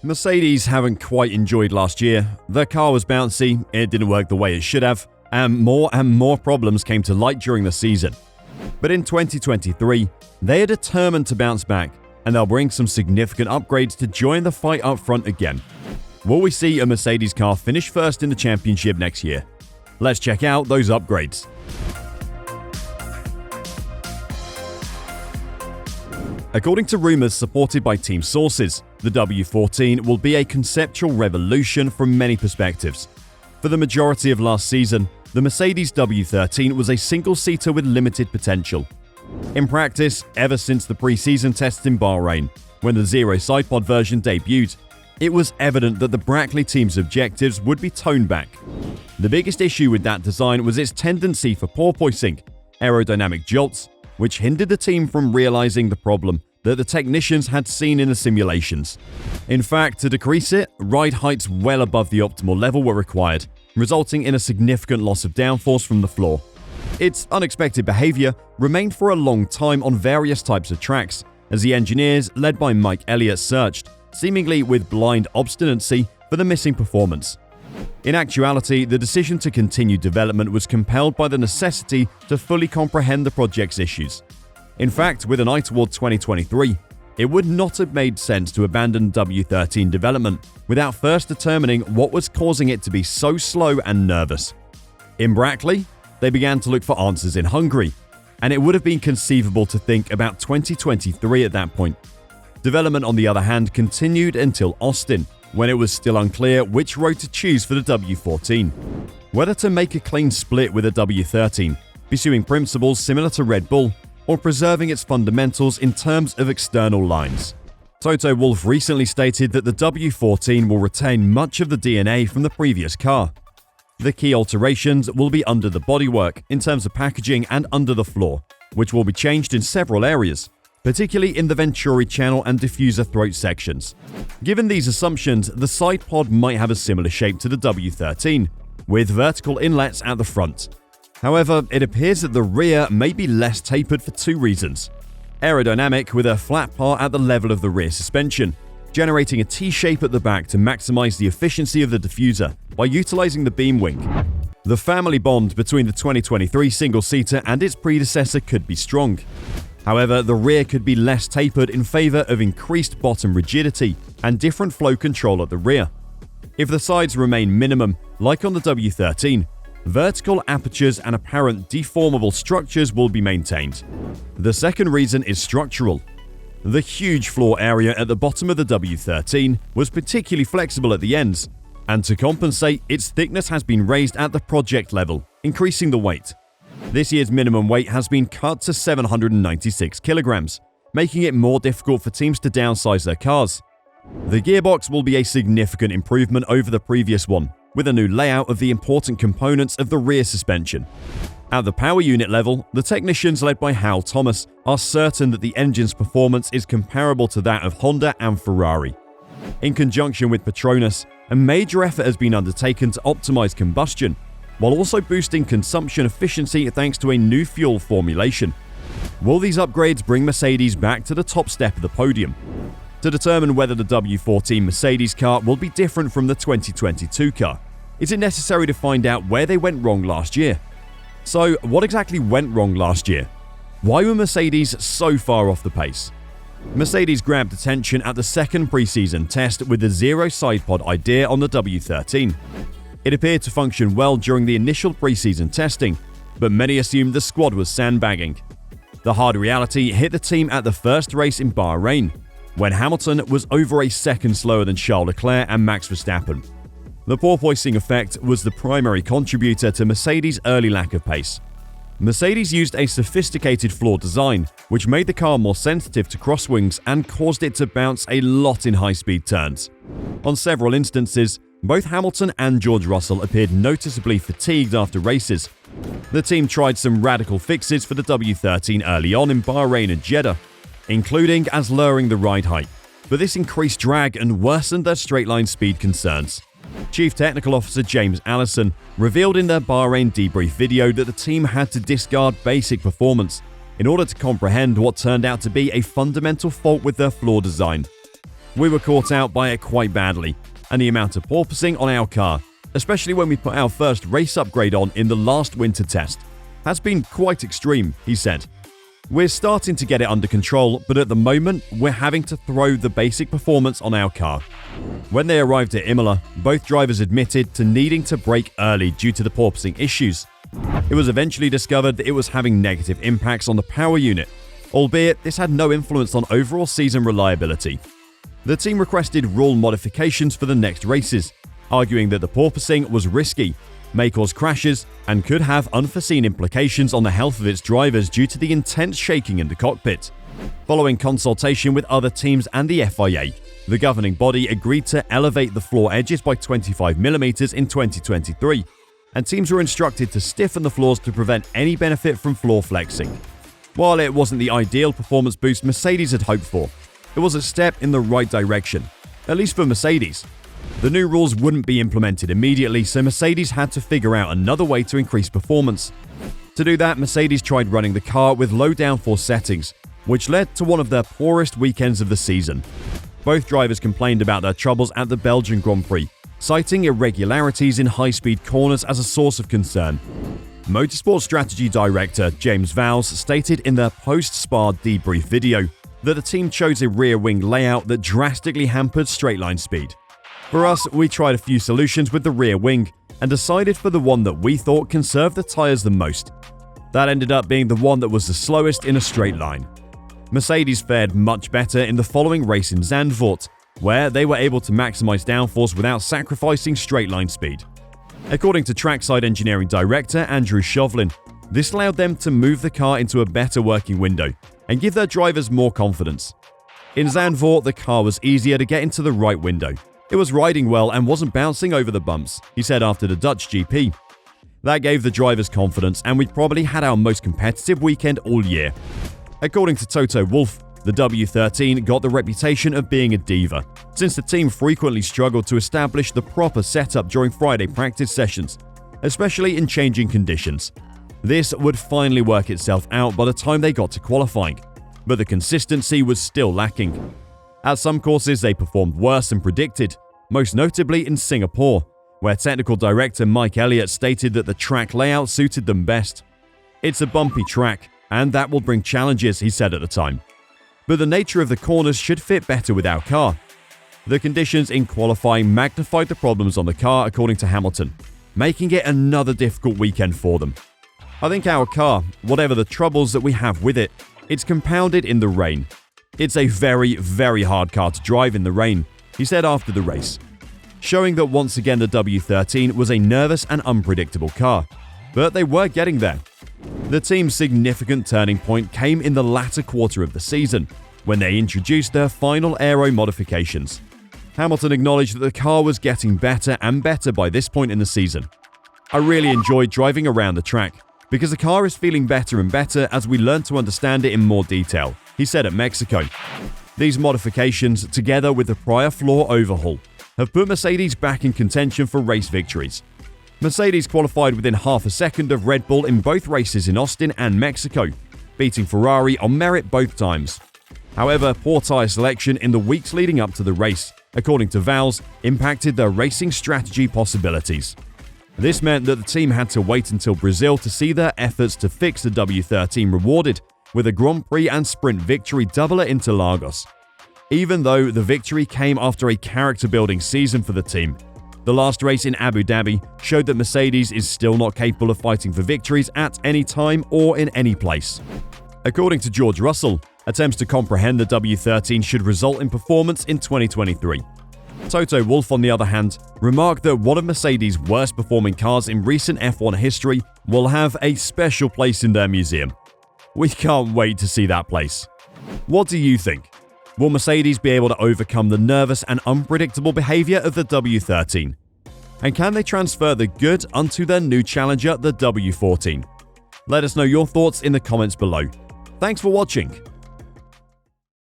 Mercedes haven't quite enjoyed last year. Their car was bouncy, it didn't work the way it should have, and more problems came to light during the season. But in 2023, they are determined to bounce back, and they'll bring some significant upgrades to join the fight up front again. Will we see a Mercedes car finish first in the championship next year? Let's check out those upgrades. According to rumors supported by team sources, the W14 will be a conceptual revolution from many perspectives. For the majority of last season, the Mercedes W13 was a single-seater with limited potential. In practice, ever since the pre-season tests in Bahrain, when the zero sidepod version debuted, it was evident that the Brackley team's objectives would be toned back. The biggest issue with that design was its tendency for porpoising, aerodynamic jolts, which hindered the team from realizing the problem that the technicians had seen in the simulations. In fact, to decrease it, ride heights well above the optimal level were required, resulting in a significant loss of downforce from the floor. Its unexpected behavior remained for a long time on various types of tracks, as the engineers, led by Mike Elliott, searched, seemingly with blind obstinacy, for the missing performance. In actuality, the decision to continue development was compelled by the necessity to fully comprehend the project's issues. In fact, with an eye toward 2023, it would not have made sense to abandon W13 development without first determining what was causing it to be so slow and nervous. In Brackley, they began to look for answers in Hungary, and it would have been conceivable to think about 2023 at that point. Development, on the other hand, continued until Austin, when it was still unclear which road to choose for the W14. Whether to make a clean split with the W13, pursuing principles similar to Red Bull, or preserving its fundamentals in terms of external lines. Toto Wolff recently stated that the W14 will retain much of the DNA from the previous car. The key alterations will be under the bodywork in terms of packaging and under the floor, which will be changed in several areas, particularly in the Venturi channel and diffuser throat sections. Given these assumptions, the side pod might have a similar shape to the W13, with vertical inlets at the front. However, it appears that the rear may be less tapered for two reasons. Aerodynamic, with a flat part at the level of the rear suspension, generating a T-shape at the back to maximize the efficiency of the diffuser by utilizing the beam wing. The family bond between the 2023 single-seater and its predecessor could be strong. However, the rear could be less tapered in favor of increased bottom rigidity and different flow control at the rear. If the sides remain minimum, like on the W13, vertical apertures and apparent deformable structures will be maintained. The second reason is structural. The huge floor area at the bottom of the W13 was particularly flexible at the ends, and to compensate, its thickness has been raised at the project level, increasing the weight. This year's minimum weight has been cut to 796 kilograms, making it more difficult for teams to downsize their cars. The gearbox will be a significant improvement over the previous one, with a new layout of the important components of the rear suspension. At the power unit level, the technicians led by Hal Thomas are certain that the engine's performance is comparable to that of Honda and Ferrari. In conjunction with Petronas, a major effort has been undertaken to optimize combustion, while also boosting consumption efficiency thanks to a new fuel formulation. Will these upgrades bring Mercedes back to the top step of the podium? To determine whether the W14 Mercedes car will be different from the 2022 car, is it necessary to find out where they went wrong last year? So, what exactly went wrong last year? Why were Mercedes so far off the pace? Mercedes grabbed attention at the second preseason test with the zero sidepod idea on the W13. It appeared to function well during the initial preseason testing, but many assumed the squad was sandbagging. The hard reality hit the team at the first race in Bahrain, when Hamilton was over a second slower than Charles Leclerc and Max Verstappen. The porpoising effect was the primary contributor to Mercedes' early lack of pace. Mercedes used a sophisticated floor design, which made the car more sensitive to crosswinds and caused it to bounce a lot in high-speed turns. On several instances, both Hamilton and George Russell appeared noticeably fatigued after races. The team tried some radical fixes for the W13 early on in Bahrain and Jeddah, including as lowering the ride height, but this increased drag and worsened their straight-line speed concerns. Chief Technical Officer James Allison revealed in their Bahrain debrief video that the team had to discard basic performance in order to comprehend what turned out to be a fundamental fault with their floor design. We were caught out by it quite badly, and the amount of porpoising on our car, especially when we put our first race upgrade on in the last winter test, has been quite extreme," he said. "We're starting to get it under control, but at the moment, we're having to throw the basic performance on our car." When they arrived at Imola, both drivers admitted to needing to brake early due to the porpoising issues. It was eventually discovered that it was having negative impacts on the power unit, albeit this had no influence on overall season reliability. The team requested rule modifications for the next races, arguing that the porpoising was risky, may cause crashes, and could have unforeseen implications on the health of its drivers due to the intense shaking in the cockpit. Following consultation with other teams and the FIA, the governing body agreed to elevate the floor edges by 25mm in 2023, and teams were instructed to stiffen the floors to prevent any benefit from floor flexing. While it wasn't the ideal performance boost Mercedes had hoped for, it was a step in the right direction, at least for Mercedes. The new rules wouldn't be implemented immediately, so Mercedes had to figure out another way to increase performance. To do that, Mercedes tried running the car with low downforce settings, which led to one of their poorest weekends of the season. Both drivers complained about their troubles at the Belgian Grand Prix, citing irregularities in high-speed corners as a source of concern. Motorsport Strategy Director James Vowles stated in their post-Spa debrief video that the team chose a rear wing layout that drastically hampered straight-line speed. For us, we tried a few solutions with the rear wing and decided for the one that we thought conserved the tyres the most. That ended up being the one that was the slowest in a straight line. Mercedes fared much better in the following race in Zandvoort, where they were able to maximize downforce without sacrificing straight-line speed. According to trackside engineering director Andrew Chauvelin, this allowed them to move the car into a better working window and give their drivers more confidence. In Zandvoort, the car was easier to get into the right window. It was riding well and wasn't bouncing over the bumps, he said after the Dutch GP. That gave the drivers confidence, and we probably had our most competitive weekend all year. According to Toto Wolff, the W13 got the reputation of being a diva, since the team frequently struggled to establish the proper setup during Friday practice sessions, especially in changing conditions. This would finally work itself out by the time they got to qualifying, but the consistency was still lacking. At some courses, they performed worse than predicted, most notably in Singapore, where technical director Mike Elliott stated that the track layout suited them best. "It's a bumpy track, and that will bring challenges," he said at the time. "But the nature of the corners should fit better with our car." The conditions in qualifying magnified the problems on the car, according to Hamilton, making it another difficult weekend for them. "I think our car, whatever the troubles that we have with it, it's compounded in the rain. It's a very, very hard car to drive in the rain," he said after the race, showing that once again the W13 was a nervous and unpredictable car. But they were getting there. The team's significant turning point came in the latter quarter of the season, when they introduced their final aero modifications. Hamilton acknowledged that the car was getting better and better by this point in the season. "I really enjoyed driving around the track, because the car is feeling better and better as we learn to understand it in more detail," he said at Mexico. These modifications, together with the prior floor overhaul, have put Mercedes back in contention for race victories. Mercedes qualified within half a second of Red Bull in both races in Austin and Mexico, beating Ferrari on merit both times. However, poor tyre selection in the weeks leading up to the race, according to Vowles, impacted their racing strategy possibilities. This meant that the team had to wait until Brazil to see their efforts to fix the W13 rewarded with a Grand Prix and sprint victory double at Interlagos. Even though the victory came after a character-building season for the team, the last race in Abu Dhabi showed that Mercedes is still not capable of fighting for victories at any time or in any place. According to George Russell, attempts to comprehend the W13 should result in performance in 2023. Toto Wolff, on the other hand, remarked that one of Mercedes' worst performing cars in recent F1 history will have a special place in their museum. We can't wait to see that place. What do you think? Will Mercedes be able to overcome the nervous and unpredictable behavior of the W13? And can they transfer the good unto their new challenger, the W14? Let us know your thoughts in the comments below. Thanks for watching.